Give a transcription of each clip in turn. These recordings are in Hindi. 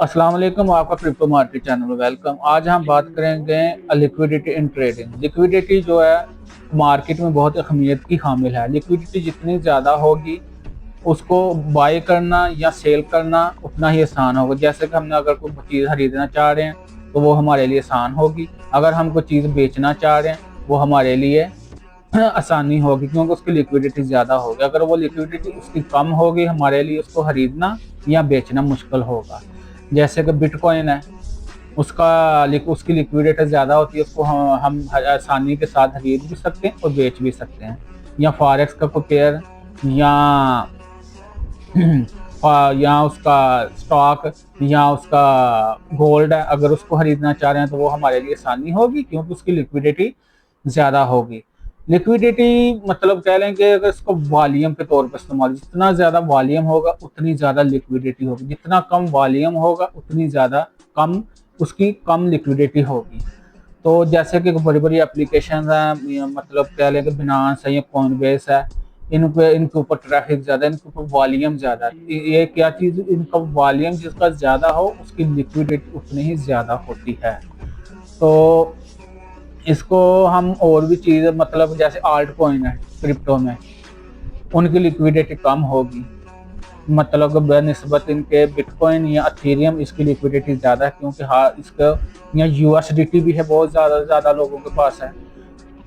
अस्सलाम वालेकुम, आपका क्रिप्टो मार्केट चैनल में वेलकम। आज हम बात करेंगे लिक्विडिटी इन ट्रेडिंग। लिक्विडिटी जो है मार्केट में बहुत अहमियत की हामिल है। लिक्विडिटी जितनी ज़्यादा होगी उसको बाय करना या सेल करना उतना ही आसान होगा। जैसे कि हमने अगर कोई चीज़ खरीदना चाह रहे हैं तो वो हमारे लिए आसान होगी। अगर हम कोई चीज़ बेचना चाह रहे हैं वो हमारे लिए आसानी होगी, क्योंकि उसकी लिक्विडिटी ज़्यादा होगी। अगर वो लिक्विडिटी उसकी कम होगी हमारे लिए उसको खरीदना या बेचना मुश्किल होगा। जैसे कि बिटकॉइन है, उसकी लिक्विडिटी ज़्यादा होती है, उसको हम आसानी के साथ खरीद भी सकते हैं और बेच भी सकते हैं। या फॉरेक्स का कोई पेयर या या उसका स्टॉक या उसका गोल्ड है, अगर उसको खरीदना चाह रहे हैं तो वो हमारे लिए आसानी होगी, क्योंकि उसकी लिक्विडिटी ज़्यादा होगी। लिक्विडिटी मतलब कह लें कि अगर इसको वॉल्यूम के तौर पर इस्तेमाल, जितना ज़्यादा वॉल्यूम होगा उतनी ज़्यादा लिक्विडिटी होगी, जितना कम वॉल्यूम होगा उतनी ज़्यादा कम उसकी कम लिक्विडिटी होगी। तो जैसे कि बड़ी बड़ी एप्लीकेशन है, मतलब कह लें कि बिनांस है या कॉइनबेस है, इनके ऊपर ट्रैफिक ज़्यादा, इनके ऊपर वॉल्यूम ज़्यादा। ये क्या चीज़, इनका वॉल्यूम जिसका ज़्यादा हो उसकी लिक्विडिटी उतनी ही ज़्यादा होती है। तो इसको हम और भी चीज़, मतलब जैसे आल्ट कॉइन है क्रिप्टो में, उनकी लिक्विडिटी कम होगी, मतलब बनिस्बत इनके बिटकॉइन या अथेरियम इसकी लिक्विडिटी ज़्यादा है, क्योंकि हाँ इसका या यूएसडीटी भी है, बहुत ज़्यादा लोगों के पास है,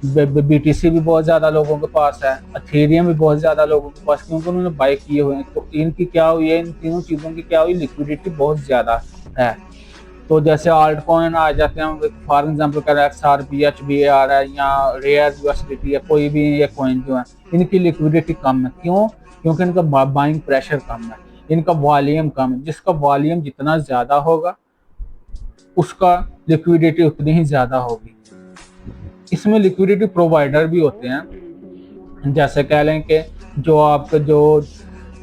बीटीसी भी बहुत ज़्यादा लोगों के पास है, अथेरियम भी बहुत ज़्यादा लोगों के पास, क्योंकि उन्होंने बाय किए हुए हैं। तो इनकी क्या हुई है, इन तीनों चीज़ों की क्या हुई, लिक्विडिटी बहुत ज़्यादा है। तो जैसे आल्ट कॉइन आ जाते हैं, फॉर एग्जाम्पल कर XRP HBAR है या रेयर यूएसडीटी है, कोई भी ये कॉइन जो है इनकी लिक्विडिटी कम है। क्यों? क्योंकि इनका बाइंग प्रेशर कम है, इनका वॉल्यूम कम है। जिसका वॉल्यूम जितना ज़्यादा होगा उसका लिक्विडिटी उतनी ही ज़्यादा होगी। इसमें लिक्विडिटी प्रोवाइडर भी होते हैं, जैसे कह लें कि जो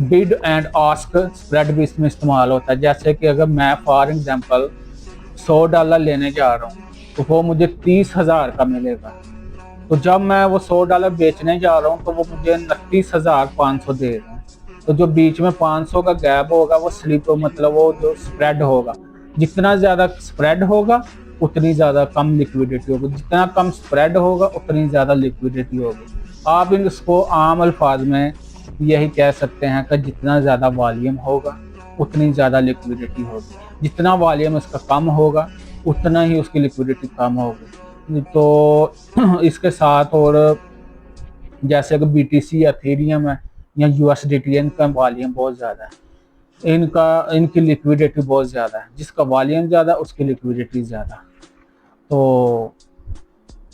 बिड एंड आस्क स्प्रेड भी इसमें इस्तेमाल होता है। जैसे कि अगर मैं फॉर एग्जांपल $100 लेने जा रहा हूँ तो वो मुझे 30,000 का मिलेगा। तो जब मैं वो $100 बेचने जा रहा हूँ तो वो मुझे 29,500 दे रहे हैं। तो जो बीच में 500 का गैप होगा वो स्लिप, मतलब वो जो स्प्रेड होगा, जितना ज़्यादा स्प्रेड होगा उतनी ज़्यादा कम लिक्विडिटी होगी, जितना कम स्प्रेड होगा उतनी ज़्यादा लिक्विडिटी होगी। आप इसको आम अल्फाज में यही कह सकते हैं कि जितना ज़्यादा वॉल्यूम होगा उतनी ज़्यादा लिक्विडिटी होगी, जितना वॉल्यूम इसका कम होगा उतना ही उसकी लिक्विडिटी कम होगी। तो इसके साथ और जैसे कि बीटीसी एथेरियम है या यूएसडीटी, इनका वॉल्यूम बहुत ज़्यादा है, इनकी लिक्विडिटी बहुत ज़्यादा है। जिसका वॉल्यूम ज़्यादा उसकी लिक्विडिटी ज़्यादा। तो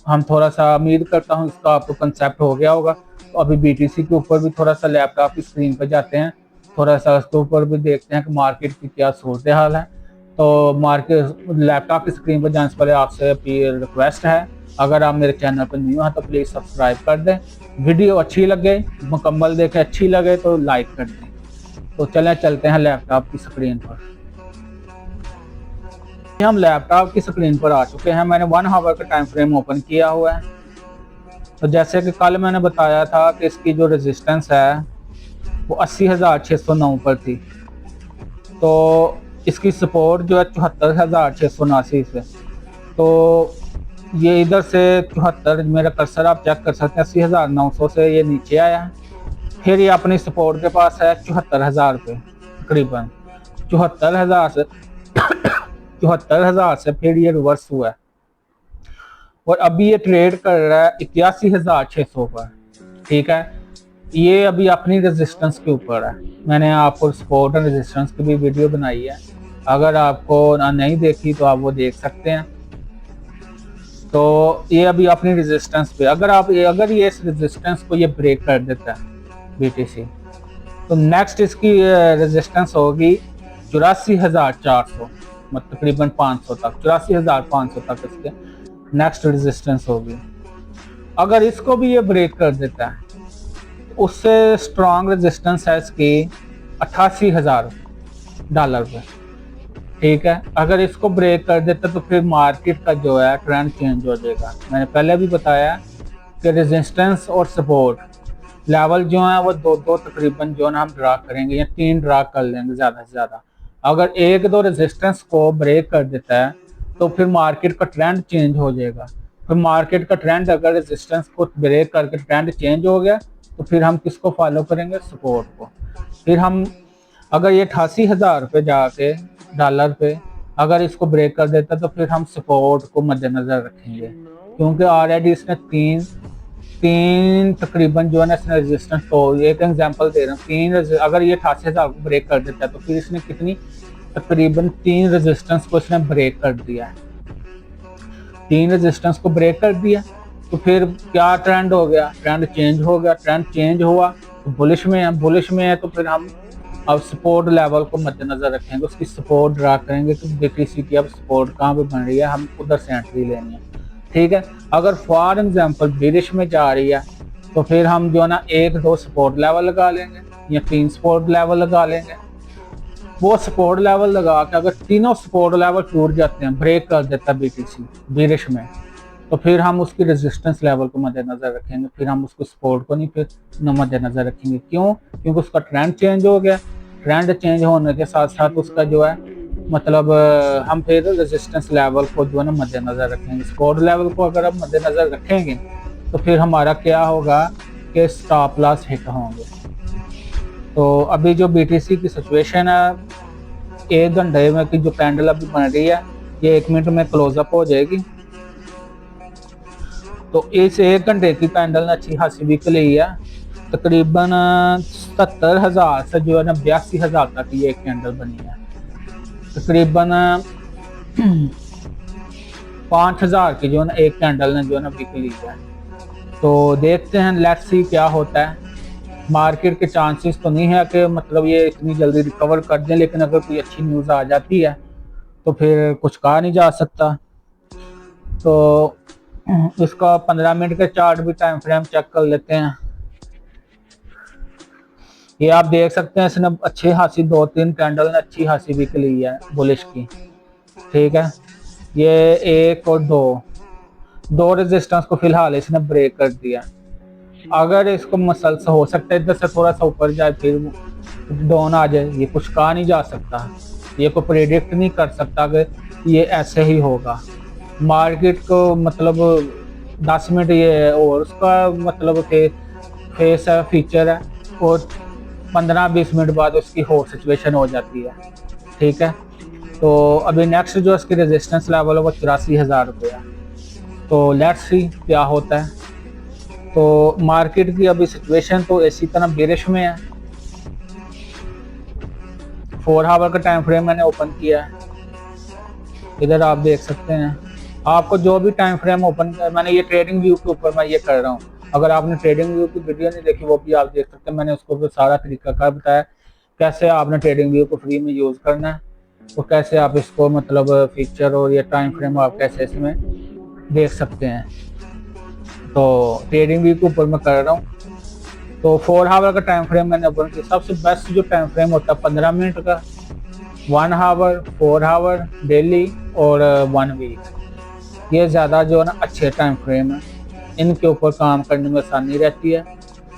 हम थोड़ा सा, उम्मीद करता हूँ इसका आपको कंसेप्ट हो गया होगा। तो अभी बीटीसी के ऊपर भी थोड़ा सा लैपटॉप की स्क्रीन पर जाते हैं, थोड़ा सा उसके ऊपर भी देखते हैं कि मार्केट की क्या सूरत हाल है। तो मार्केट लैपटॉप की स्क्रीन पर जाने से पहले आपसे रिक्वेस्ट है, अगर आप मेरे चैनल पर न्यू हैं तो प्लीज़ सब्सक्राइब कर दें। वीडियो अच्छी लगे, मुकम्मल देखें, अच्छी लगे तो लाइक कर दें। तो चलते हैं लैपटॉप की स्क्रीन पर। हम लैपटॉप की स्क्रीन पर आ चुके हैं। मैंने 1 आवर का टाइम फ्रेम ओपन किया हुआ है। तो जैसे कि कल मैंने बताया था कि इसकी जो रेजिस्टेंस है वो 80,609 पर थी। तो इसकी सपोर्ट जो है 74,679 से। तो ये इधर से 74, मेरा कर्सर आप चेक कर सकते हैं, 80,900 से ये नीचे आया है। फिर ये अपनी सपोर्ट के पास है 74,000 पे, तकरीबन 74,000 से फिर ये रिवर्स हुआ है और अभी ये ट्रेड कर रहा है 81,600 पर। ठीक है, ये अभी अपनी रेजिस्टेंस के ऊपर है। मैंने आपको सपोर्ट और रेजिस्टेंस की भी वीडियो बनाई है, अगर आपको नहीं देखी तो आप वो देख सकते हैं। तो ये अभी अपनी रेजिस्टेंस पे, अगर ये इस रेजिस्टेंस को ये ब्रेक कर देता है बीटीसी, तो नेक्स्ट इसकी रेजिस्टेंस होगी 84,400, मतलब तकरीबन 500 तक, 84,500 तक इसके नेक्स्ट रेजिस्टेंस होगी। अगर इसको भी ये ब्रेक कर देता है तो उससे स्ट्रॉन्ग रेजिस्टेंस है इसकी $88,000 पे। ठीक है, अगर इसको ब्रेक कर देता तो फिर मार्केट का जो है ट्रेंड चेंज हो जाएगा। मैंने पहले भी बताया कि रेजिस्टेंस और सपोर्ट लेवल जो है वो दो तकरीबन जो है हम ड्रा करेंगे या 3 ड्रा कर लेंगे ज़्यादा से ज़्यादा। अगर एक दो रेजिस्टेंस को ब्रेक कर देता है तो फिर मार्केट का ट्रेंड चेंज हो जाएगा। फिर मार्केट का ट्रेंड अगर रेजिस्टेंस को ब्रेक करके ट्रेंड चेंज हो गया तो फिर हम किसको फॉलो करेंगे, सपोर्ट को। फिर हम अगर ये 88,000 पे जाके डॉलर पे अगर इसको ब्रेक कर देता तो फिर हम सपोर्ट को मद्देनजर रखेंगे, क्योंकि ऑलरेडी इसने तीन तकरीबन जो है ना इसने रेजिस्टेंस, तो एक एग्जांपल दे रहा हूँ, अगर ये 88,000 को ब्रेक कर देता है तो फिर इसने कितनी तकरीबन 3 रेजिस्टेंस को इसने ब्रेक कर दिया है। 3 रेजिस्टेंस को ब्रेक कर दिया तो फिर क्या ट्रेंड हो गया, ट्रेंड चेंज हो गया। ट्रेंड चेंज हुआ तो बुलिश में है तो फिर हम अब सपोर्ट लेवल को मद्देनजर रखेंगे, उसकी सपोर्ट ड्रा करेंगे कि बीटीसी की अब सपोर्ट कहाँ पे बन रही है, हम उधर से एंट्री लेनी है। ठीक है, अगर फॉर एग्जांपल बेरिश में जा रही है तो फिर हम जो है ना 1-2 सपोर्ट लेवल लगा लेंगे या 3 सपोर्ट लेवल लगा लेंगे। वो सपोर्ट लेवल लगा के अगर तीनों सपोर्ट लेवल टूट जाते हैं, ब्रेक कर देता है बीटीसी बेरिश में, तो फिर हम उसकी रेजिस्टेंस लेवल को मद्देनजर रखेंगे, फिर हम उसको सपोर्ट को नहीं फिर मद्देनजर रखेंगे। क्यों? क्योंकि उसका ट्रेंड चेंज हो गया। ट्रेंड चेंज होने के साथ साथ उसका जो है मतलब हम फिर रेजिस्टेंस लेवल को जो है ना मद्देनजर रखेंगे। सपोर्ट लेवल को अगर हम मद्देनजर रखेंगे तो फिर हमारा क्या होगा कि स्टॉप लॉस हिट होंगे। तो अभी जो बीटीसी की सिचुएशन है, 1 घंटे में की जो कैंडल अभी बन रही है ये 1 मिनट में क्लोजअप हो जाएगी। तो इस 1 घंटे की कैंडल ने अच्छी खासी वीक ली है, तकरीबन 77,000 से जो है ना 82,000 तक ये एक कैंडल बनी है। तकरीबन 5,000 की जो है ना एक कैंडल ने जो है ना वीक ली है। तो देखते हैं, लेट्स सी क्या होता है। मार्केट के चांसेस तो नहीं है कि मतलब ये इतनी जल्दी रिकवर कर दें, लेकिन अगर कोई अच्छी न्यूज़ आ जाती है तो फिर कुछ कहा नहीं जा सकता। तो इसका 15 मिनट के चार्ट भी टाइम फ्रेम चेक कर लेते हैं। ये आप देख सकते हैं इसने अच्छी खासी 2-3 कैंडल ने अच्छी खासी वीक ली है बुलिश की। ठीक है, ये 1 और 2 रेजिस्टेंस को फिलहाल इसने ब्रेक कर दिया। अगर इसको मसल्स हो सकता है इधर से थोड़ा सा ऊपर जाए फिर डाउन आ जाए, ये कुछ कहा नहीं जा सकता, ये को प्रेडिक्ट नहीं कर सकता कि ये ऐसे ही होगा। मार्केट को मतलब 10 मिनट ये और उसका मतलब के फेस है, फीचर है, और 15-20 मिनट बाद उसकी हॉट सिचुएशन हो जाती है। ठीक है, तो अभी नेक्स्ट जो इसकी रेजिस्टेंस लेवल है वो 84,000 रुपये है। तो लेट्स सी क्या होता है। तो मार्केट की अभी सिचुएशन तो इसी तरह बेरिश में है। 4 आवर का टाइम फ्रेम मैंने ओपन किया है, इधर आप देख सकते हैं। आपको जो भी टाइम फ्रेम ओपन किया, मैंने ये ट्रेडिंग व्यू के ऊपर मैं ये कर रहा हूँ। अगर आपने ट्रेडिंग व्यू की वीडियो नहीं देखी वो भी आप देख सकते हैं। मैंने उसको सारा तरीका कार बताया कैसे आपने ट्रेडिंग व्यू को फ्री में यूज़ करना है और कैसे आप इसको मतलब फीचर और ये टाइम फ्रेम आप कैसे इसमें देख सकते हैं। तो ट्रेडिंग व्यू के ऊपर मैं कर रहा हूँ। तो 4 आवर का टाइम फ्रेम मैंने ओपन किया। सबसे बेस्ट जो टाइम फ्रेम होता है 15 मिनट का, 1 आवर, 4 आवर डेली और 1 वीक। ये ज़्यादा जो है ना अच्छे टाइम फ्रेम है, इनके ऊपर काम करने में आसानी रहती है।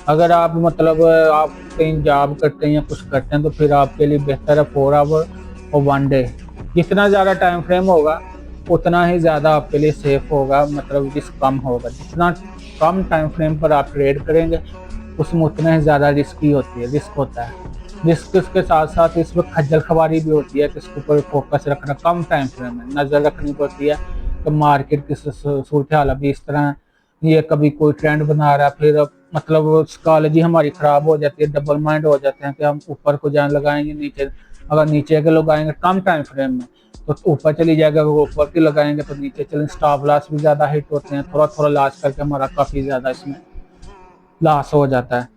अगर आप मतलब आप कहीं जॉब करते हैं या कुछ करते हैं तो फिर आपके लिए बेहतर है 4 आवर और 1 डे। जितना ज़्यादा टाइम फ्रेम होगा उतना ही ज़्यादा आपके लिए सेफ होगा, मतलब रिस्क कम होगा। जितना कम टाइम फ्रेम पर आप ट्रेड करेंगे उसमें उतना ही ज़्यादा रिस्क होता है। रिस्क के साथ साथ इसमें खज्जल खवारी भी होती है कि इसके ऊपर फोकस रखना, कम टाइम फ्रेम में नज़र रखनी पड़ती है कि मार्केट की सूरत हाल अभी इस तरह, ये कभी कोई ट्रेंड बना रहा है, फिर मतलब साइकोलॉजी हमारी ख़राब हो जाती है, डबल माइंड हो जाते हैं कि हम ऊपर को जान लगाएंगे नीचे, अगर नीचे के लगाएंगे कम टाइम फ्रेम में तो ऊपर चली जाएगा, अगर ऊपर की लगाएंगे तो नीचे चलें। स्टॉप लॉस भी ज़्यादा हिट होते हैं, थोड़ा थोड़ा लॉस करके हमारा काफ़ी ज़्यादा इसमें लॉस हो जाता है।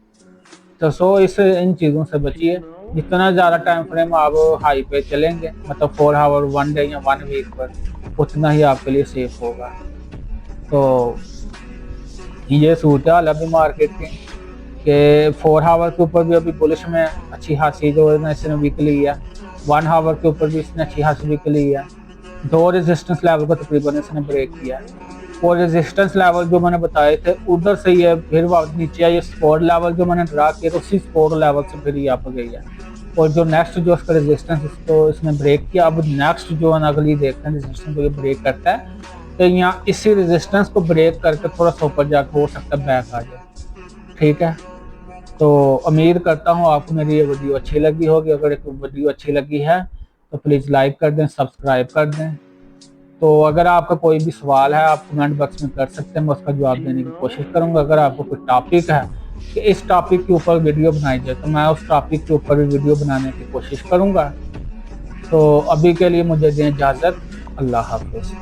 तो इन चीज़ों से बचिए। जितना ज़्यादा टाइम फ्रेम आप हाई पे चलेंगे, मतलब 4 आवर 1 डे या 1 वीक पर, उतना ही आपके लिए सेफ होगा। तो ये सूरत हाल अभी मार्केट के 4 आवर के ऊपर भी अभी बुलिश में अच्छी खासी जो है ना इसने वीक ली है। 1 आवर के ऊपर भी इसने अच्छी खासी वीक ली है। 2 रेजिस्टेंस लेवल को तकरीबन इसने ब्रेक किया है। और रेजिस्टेंस लेवल जो मैंने बताए थे उधर से ये फिर नीचे ये सपोर्ट लेवल जो मैंने ड्रा किया तो उसी सपोर्ट लेवल से फिर ये आप गई है। और जो नेक्स्ट जो उसका रेजिस्टेंस इसको इसने ब्रेक किया, अब नेक्स्ट जो है ना अगली देखते हैं रेजिस्टेंस को ये ब्रेक करता है, तो यहाँ इसी रेजिस्टेंस को ब्रेक करके थोड़ा सा ऊपर जाकर हो सकता है बैक आ जाए। ठीक है, तो उम्मीद करता हूँ आपको मेरी ये वीडियो अच्छी लगी होगी। अगर एक वीडियो अच्छी लगी है तो प्लीज़ लाइक कर दें, सब्सक्राइब कर दें। तो अगर आपका कोई भी सवाल है आप कमेंट बॉक्स में कर सकते हैं, मैं उसका जवाब देने की कोशिश करूँगा। अगर आपको कोई टॉपिक है कि इस टॉपिक के ऊपर वीडियो बनाई जाए तो मैं उस टॉपिक के ऊपर भी वीडियो बनाने की कोशिश करूँगा। तो अभी के लिए मुझे दें इजाज़त। अल्लाह हाफ़िज़।